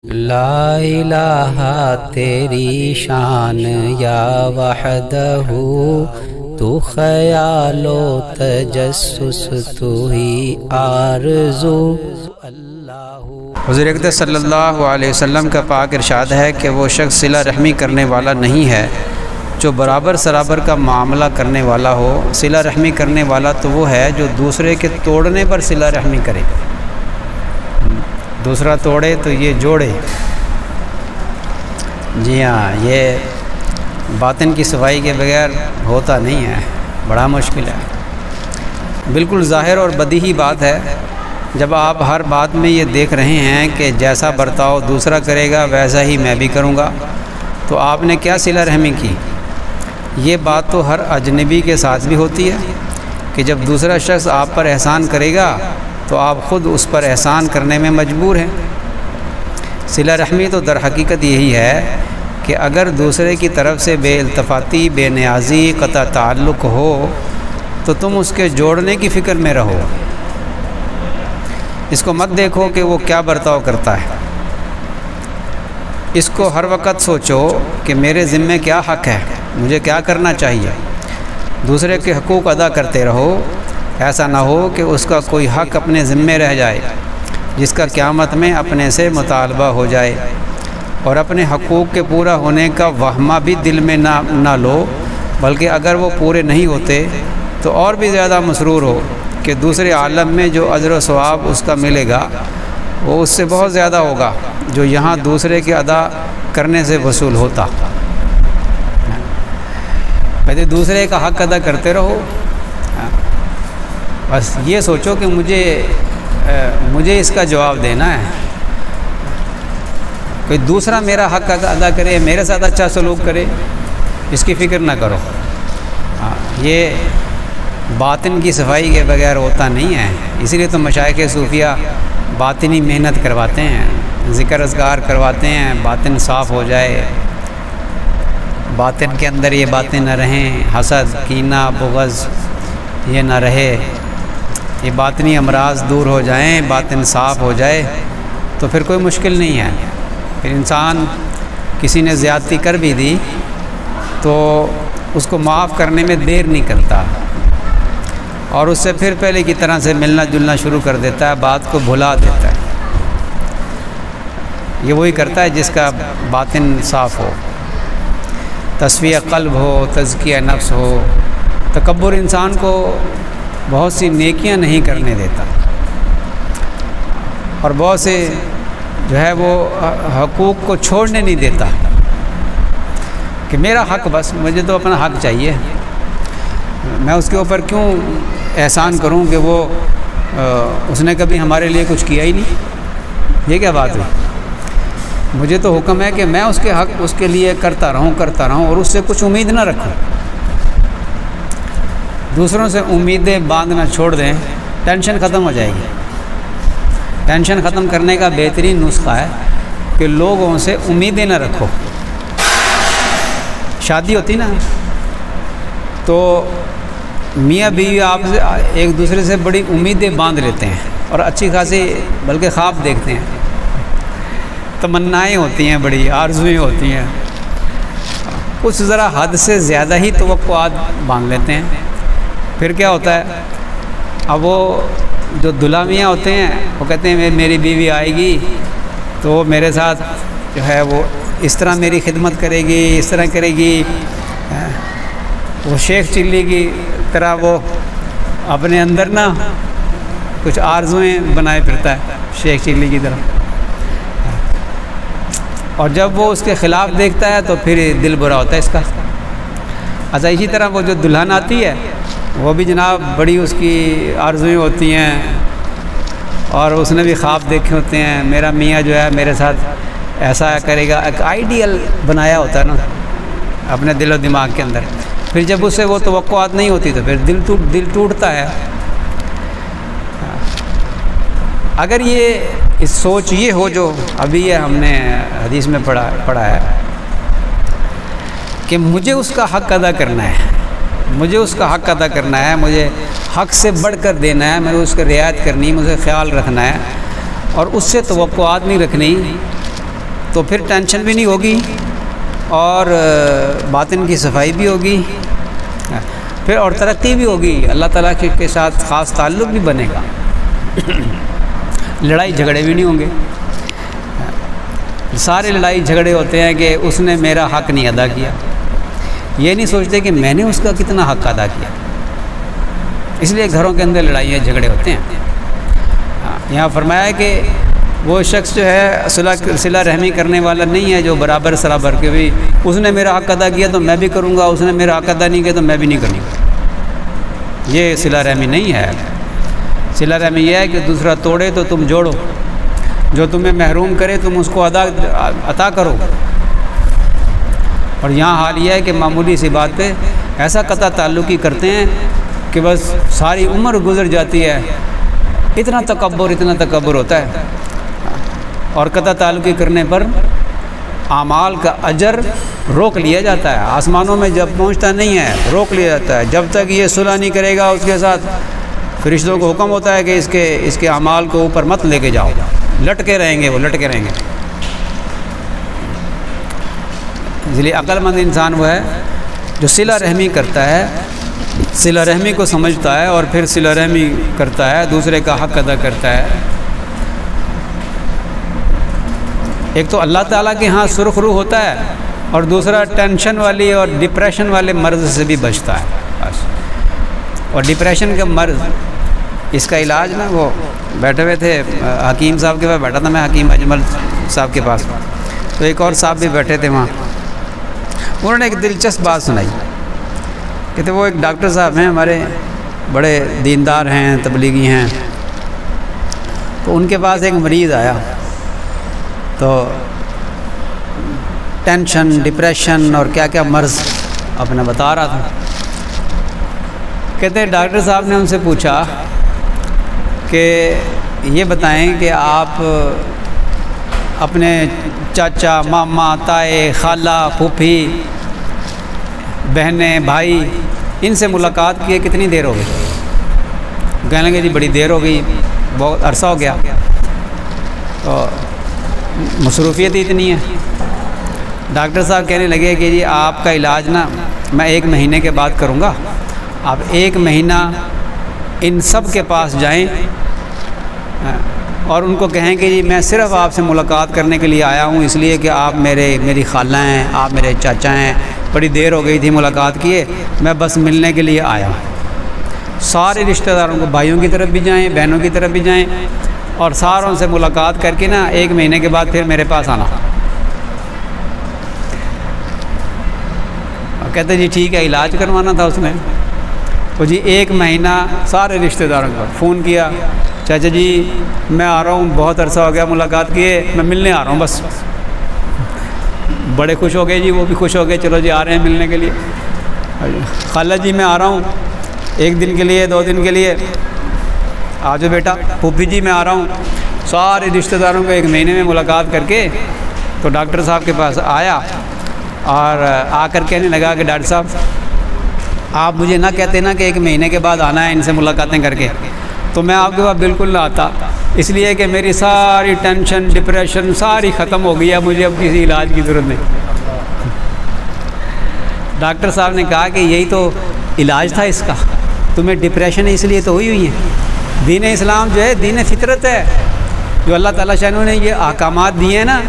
لا الہ تیری شان یا وحدہ، تو خیال و تجسس تو ہی آرزو۔ حضور اقدس صلی اللہ علیہ وسلم کا پاک ارشاد ہے کہ وہ شخص صلہ رحمی کرنے والا نہیں ہے جو برابر سرابر کا معاملہ کرنے والا ہو۔ صلہ رحمی کرنے والا تو وہ ہے جو دوسرے کے توڑنے پر صلہ رحمی کرے، دوسرا توڑے تو یہ جوڑے۔ جی ہاں، یہ باطن کی صفائی کے بغیر ہوتا نہیں ہے، بڑا مشکل ہے۔ بالکل ظاہر اور بدیہی بات ہے، جب آپ ہر بات میں یہ دیکھ رہے ہیں کہ جیسا برتاؤ دوسرا کرے گا ویسا ہی میں بھی کروں گا، تو آپ نے کیا صلہ رحمی کی؟ یہ بات تو ہر اجنبی کے ساتھ بھی ہوتی ہے کہ جب دوسرا شخص آپ پر احسان کرے گا تو آپ خود اس پر احسان کرنے میں مجبور ہیں۔ صلہ رحمی تو در حقیقت یہی ہے کہ اگر دوسرے کی طرف سے بے التفاتی، بے نیازی، قطع تعلق ہو تو تم اس کے جوڑنے کی فکر میں رہو، اس کو مت دیکھو کہ وہ کیا برتاؤ کرتا ہے۔ اس کو ہر وقت سوچو کہ میرے ذمے کیا حق ہے، مجھے کیا کرنا چاہیے۔ دوسرے کے حقوق ادا کرتے رہو، ایسا نہ ہو کہ اس کا کوئی حق اپنے ذمے رہ جائے جس کا قیامت میں اپنے سے مطالبہ ہو جائے، اور اپنے حقوق کے پورا ہونے کا وہمہ بھی دل میں نہ لو، بلکہ اگر وہ پورے نہیں ہوتے تو اور بھی زیادہ مسرور ہو کہ دوسرے عالم میں جو اجر و ثواب اس کا ملے گا وہ اس سے بہت زیادہ ہوگا جو یہاں دوسرے کے ادا کرنے سے وصول ہوتا۔ پہلے دوسرے کا حق ادا کرتے رہو، بس یہ سوچو کہ مجھے اس کا جواب دینا ہے، کوئی دوسرا میرا حق ادا کرے، میرے ساتھ اچھا سلوک کرے، اس کی فکر نہ کرو۔ یہ باطن کی صفائی کے بغیر ہوتا نہیں ہے، اسی لیے تو مشائخ صوفیہ باطنی محنت کرواتے ہیں، ذکر اذکار کرواتے ہیں، باطن صاف ہو جائے، باطن کے اندر یہ باتیں نہ رہیں، حسد، کینہ، بغض یہ نہ رہے، یہ باطنی امراض دور ہو جائیں، باطن صاف ہو جائے تو پھر کوئی مشکل نہیں ہے۔ پھر انسان کسی نے زیادتی کر بھی دی تو اس کو معاف کرنے میں دیر نہیں کرتا، اور اس سے پھر پہلے کی طرح سے ملنا جلنا شروع کر دیتا ہے، بات کو بھلا دیتا ہے۔ یہ وہی کرتا ہے جس کا باطن صاف ہو، تصفیہ قلب ہو، تزکیہ نفس ہو۔ تکبر انسان کو بہت سی نیکیاں نہیں کرنے دیتا، اور بہت سے جو ہے وہ حقوق کو چھوڑنے نہیں دیتا کہ میرا حق، بس مجھے تو اپنا حق چاہیے، میں اس کے اوپر کیوں احسان کروں کہ وہ اس نے کبھی ہمارے لیے کچھ کیا ہی نہیں۔ یہ کیا بات ہوئی؟ مجھے تو حکم ہے کہ میں اس کے حق اس کے لیے کرتا رہوں اور اس سے کچھ امید نہ رکھوں۔ دوسروں سے امیدیں باندھنا چھوڑ دیں، ٹینشن ختم ہو جائے گی۔ ٹینشن ختم کرنے کا بہترین نسخہ ہے کہ لوگوں سے امیدیں نہ رکھو۔ شادی ہوتی نا تو میاں بیوی آپ سے ایک دوسرے سے بڑی امیدیں باندھ لیتے ہیں اور اچھی خاصی بلکہ خواب دیکھتے ہیں، تمنائیں ہوتی ہیں، بڑی آرزویں ہوتی ہیں، کچھ ذرا حد سے زیادہ ہی توقعات باندھ لیتے ہیں۔ پھر کیا ہوتا ہے، اب وہ جو دلہا میاں ہوتے ہیں وہ کہتے ہیں میری بیوی آئے گی تو وہ میرے ساتھ جو ہے وہ اس طرح میری خدمت کرے گی، اس طرح کرے گی، وہ شیخ چلی کی طرح وہ اپنے اندر نا کچھ آرزویں بنائے پھرتا ہے شیخ چلی کی طرح، اور جب وہ اس کے خلاف دیکھتا ہے تو پھر دل برا ہوتا ہے اس کا۔ اچھا، اسی طرح وہ جو دلہن آتی ہے وہ بھی جناب بڑی اس کی آرزویں ہوتی ہیں، اور اس نے بھی خواب دیکھے ہوتے ہیں، میرا میاں جو ہے میرے ساتھ ایسا کرے گا، ایک آئیڈیل بنایا ہوتا ہے نا اپنے دل و دماغ کے اندر۔ پھر جب اس سے وہ توقعات نہیں ہوتی تو پھر دل ٹوٹتا ہے۔ اگر یہ سوچ یہ ہو جو ابھی یہ ہم نے حدیث میں پڑھا ہے کہ مجھے اس کا حق ادا کرنا ہے، مجھے اس کا حق ادا کرنا ہے، مجھے حق سے بڑھ کر دینا ہے، مجھے اس کی رعایت کرنی، مجھے خیال رکھنا ہے، اور اس سے توقعات نہیں رکھنی تو پھر ٹینشن بھی نہیں ہوگی اور باطن کی صفائی بھی ہوگی، پھر اور ترقی بھی ہوگی، اللہ تعالیٰ کے ساتھ خاص تعلق بھی بنے گا، لڑائی جھگڑے بھی نہیں ہوں گے۔ سارے لڑائی جھگڑے ہوتے ہیں کہ اس نے میرا حق نہیں ادا کیا، یہ نہیں سوچتے کہ میں نے اس کا کتنا حق ادا کیا، اس لیے گھروں کے اندر لڑائیاں جھگڑے ہوتے ہیں۔ یہاں فرمایا ہے کہ وہ شخص جو ہے صلہ رحمی کرنے والا نہیں ہے جو برابر سرابر کہ بھی اس نے میرا حق ادا کیا تو میں بھی کروں گا، اس نے میرا حق ادا نہیں کیا تو میں بھی نہیں کروں گا، یہ صلہ رحمی نہیں ہے۔ صلہ رحمی یہ ہے کہ دوسرا توڑے تو تم جوڑو، جو تمہیں محروم کرے تم اس کو عطا کرو۔ اور یہاں حال یہ ہے کہ معمولی سی بات پہ ایسا قطع تعلقی کرتے ہیں کہ بس ساری عمر گزر جاتی ہے، اتنا تکبر ہوتا ہے۔ اور قطع تعلقی کرنے پر اعمال کا اجر روک لیا جاتا ہے، آسمانوں میں جب پہنچتا نہیں ہے روک لیا جاتا ہے، جب تک یہ صلح نہیں کرے گا اس کے ساتھ فرشتوں کو حکم ہوتا ہے کہ اس کے اعمال کو اوپر مت لے کے جاؤ، لٹکے رہیں گے، وہ لٹکے رہیں گے۔ اس لیے عقل مند انسان وہ ہے جو صلہ رحمی کرتا ہے، صلہ رحمی کو سمجھتا ہے اور پھر صلہ رحمی کرتا ہے، دوسرے کا حق ادا کرتا ہے۔ ایک تو اللہ تعالیٰ کے ہاں سرخ روح ہوتا ہے اور دوسرا ٹینشن والی اور ڈپریشن والے مرض سے بھی بچتا ہے بس۔ اور ڈپریشن کا مرض، اس کا علاج نا، وہ بیٹھے ہوئے تھے حکیم صاحب کے پاس، بیٹھا تھا میں حکیم اجمل صاحب کے پاس، تو ایک اور صاحب بھی بیٹھے تھے وہاں، انہوں نے ایک دلچسپ بات سنائی۔ کہتے وہ ایک ڈاکٹر صاحب ہیں ہمارے، بڑے دیندار ہیں، تبلیغی ہیں، تو ان کے پاس ایک مریض آیا تو ٹینشن، ڈپریشن اور کیا کیا مرض اپنا بتا رہا تھا۔ کہتے ہیں ڈاکٹر صاحب نے ان سے پوچھا کہ یہ بتائیں کہ آپ اپنے چاچا، ماما، تائے، خالہ، پھوپھی، بہنیں، بھائی، ان سے ملاقات کیے کتنی دیر ہو گئی؟ کہنے لگے جی بڑی دیر ہو گئی، بہت عرصہ ہو گیا، تو مصروفیت اتنی ہے۔ ڈاکٹر صاحب کہنے لگے کہ جی آپ کا علاج نا میں 1 مہینے کے بعد کروں گا، آپ 1 مہینہ ان سب کے پاس جائیں اور ان کو کہیں کہ جی میں صرف آپ سے ملاقات کرنے کے لیے آیا ہوں، اس لیے کہ آپ میری خالہ ہیں، آپ میرے چاچا ہیں، بڑی دیر ہو گئی تھی ملاقات کیے، میں بس ملنے کے لیے آیا ہوں۔ سارے رشتہ داروں کو، بھائیوں کی طرف بھی جائیں، بہنوں کی طرف بھی جائیں، اور ساروں سے ملاقات کر کے نا 1 مہینے کے بعد پھر میرے پاس آنا۔ اور کہتے جی ٹھیک ہے، علاج کروانا تھا اس میں۔ وہ جی 1 مہینہ سارے رشتہ داروں کو فون کیا، چاچا جی میں آ رہا ہوں، بہت عرصہ ہو گیا ملاقات کیے، میں ملنے آ رہا ہوں بس۔ بڑے خوش ہو گئے جی، وہ بھی خوش ہو گئے، چلو جی آ رہے ہیں ملنے کے لیے۔ خالہ جی میں آ رہا ہوں 1 دن کے لیے، 2 دن کے لیے، آ جاؤ بیٹا۔ پھوپھی جی میں آ رہا ہوں۔ سارے رشتہ داروں کو 1 مہینے میں ملاقات کر کے تو ڈاکٹر صاحب کے پاس آیا اور آ کر کہنے لگا کہ ڈاکٹر صاحب آپ مجھے نہ کہتے نا کہ 1 مہینے کے بعد آنا ہے ان سے ملاقاتیں کر کے، تو میں آپ کے پاس بالکل نہ آتا، اس لیے کہ میری ساری ٹینشن، ڈپریشن ساری ختم ہو گئی ہے، مجھے اب کسی علاج کی ضرورت نہیں۔ ڈاکٹر صاحب نے کہا کہ یہی تو علاج تھا اس کا، تمہیں ڈپریشن اس لیے تو ہوئی ہے۔ دین اسلام جو ہے دین فطرت ہے، جو اللہ تعالیٰ شاہ نے یہ احکامات دیے ہیں نا،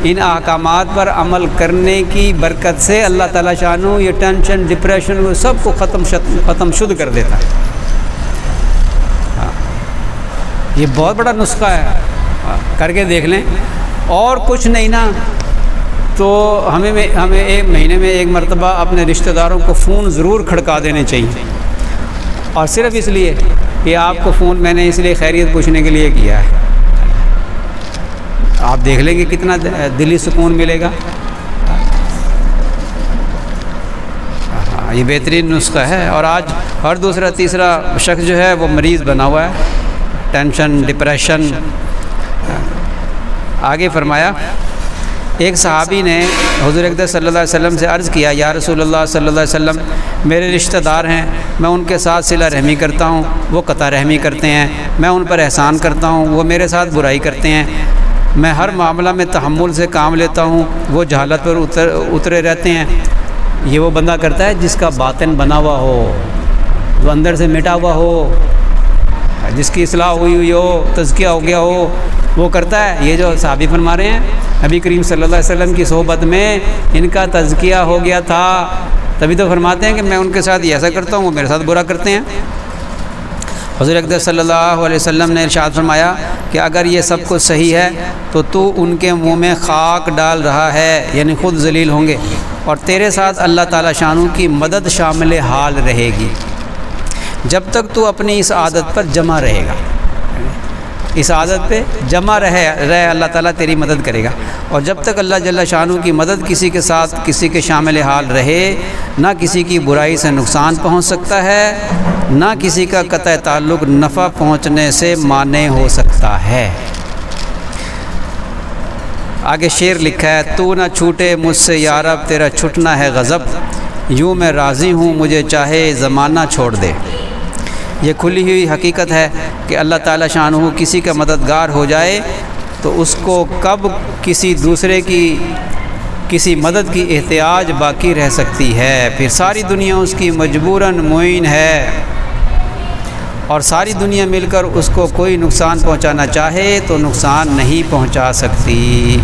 ان احکامات پر عمل کرنے کی برکت سے اللہ تعالیٰ شاہ یہ ٹینشن، ڈپریشن وہ سب کو ختم شد کر دیتا ہے۔ یہ بہت بڑا نسخہ ہے، کر کے دیکھ لیں۔ اور کچھ نہیں نا تو ہمیں 1 مہینے میں 1 مرتبہ اپنے رشتہ داروں کو فون ضرور کھڑکا دینے چاہیے، اور صرف اس لیے کہ آپ کو فون میں نے اس لیے خیریت پوچھنے کے لیے کیا ہے۔ آپ دیکھ لیں گے کتنا دلی سکون ملے گا۔ یہ بہترین نسخہ ہے، اور آج ہر دوسرا تیسرا شخص جو ہے وہ مریض بنا ہوا ہے، ٹینشن، ڈپریشن۔ آگے فرمایا، ایک صحابی نے حضور اقدس صلی اللہ علیہ وسلم سے عرض کیا، یا رسول اللہ صلی اللہ علیہ وسلم میرے رشتہ دار ہیں، میں ان کے ساتھ صلہ رحمی کرتا ہوں، وہ قطع رحمی کرتے ہیں، میں ان پر احسان کرتا ہوں، وہ میرے ساتھ برائی کرتے ہیں، میں ہر معاملہ میں تحمل سے کام لیتا ہوں، وہ جہالت پر اترے رہتے ہیں۔ یہ وہ بندہ کرتا ہے جس کا باطن بنا ہوا ہو، جو اندر سے مٹا ہوا ہو، جس کی اصلاح ہوئی ہو، تزکیہ ہو گیا ہو، وہ کرتا ہے۔ یہ جو صحابی فرما رہے ہیں نبی کریم صلی اللہ علیہ وسلم کی صحبت میں ان کا تزکیہ ہو گیا تھا، تبھی تو فرماتے ہیں کہ میں ان کے ساتھ یہ ایسا کرتا ہوں، وہ میرے ساتھ برا کرتے ہیں۔ حضور اقدس صلی اللہ علیہ وسلم نے ارشاد فرمایا کہ اگر یہ سب کچھ صحیح ہے تو ان کے منہ میں خاک ڈال رہا ہے، یعنی خود ذلیل ہوں گے، اور تیرے ساتھ اللہ تعالیٰ شانو کی مدد شامل حال رہے گی جب تک تو اپنی اس عادت پر جمع رہے گا۔ اس عادت پہ جمع رہے اللہ تعالیٰ تیری مدد کرے گا، اور جب تک اللہ جل شانو کی مدد کسی کے ساتھ کسی کے شامل حال رہے، نہ کسی کی برائی سے نقصان پہنچ سکتا ہے، نہ کسی کا قطع تعلق نفع پہنچنے سے مانع ہو سکتا ہے۔ آگے شعر لکھا ہے، تو نہ چھوٹے مجھ سے یا رب، تیرا چھٹنا ہے غضب، یوں میں راضی ہوں مجھے چاہے زمانہ چھوڑ دے۔ یہ کھلی ہوئی حقیقت ہے کہ اللہ تعالیٰ شانہ کسی کا مددگار ہو جائے تو اس کو کب کسی دوسرے کی کسی مدد کی احتیاج باقی رہ سکتی ہے۔ پھر ساری دنیا اس کی مجبوراً معین ہے، اور ساری دنیا مل کر اس کو کوئی نقصان پہنچانا چاہے تو نقصان نہیں پہنچا سکتی۔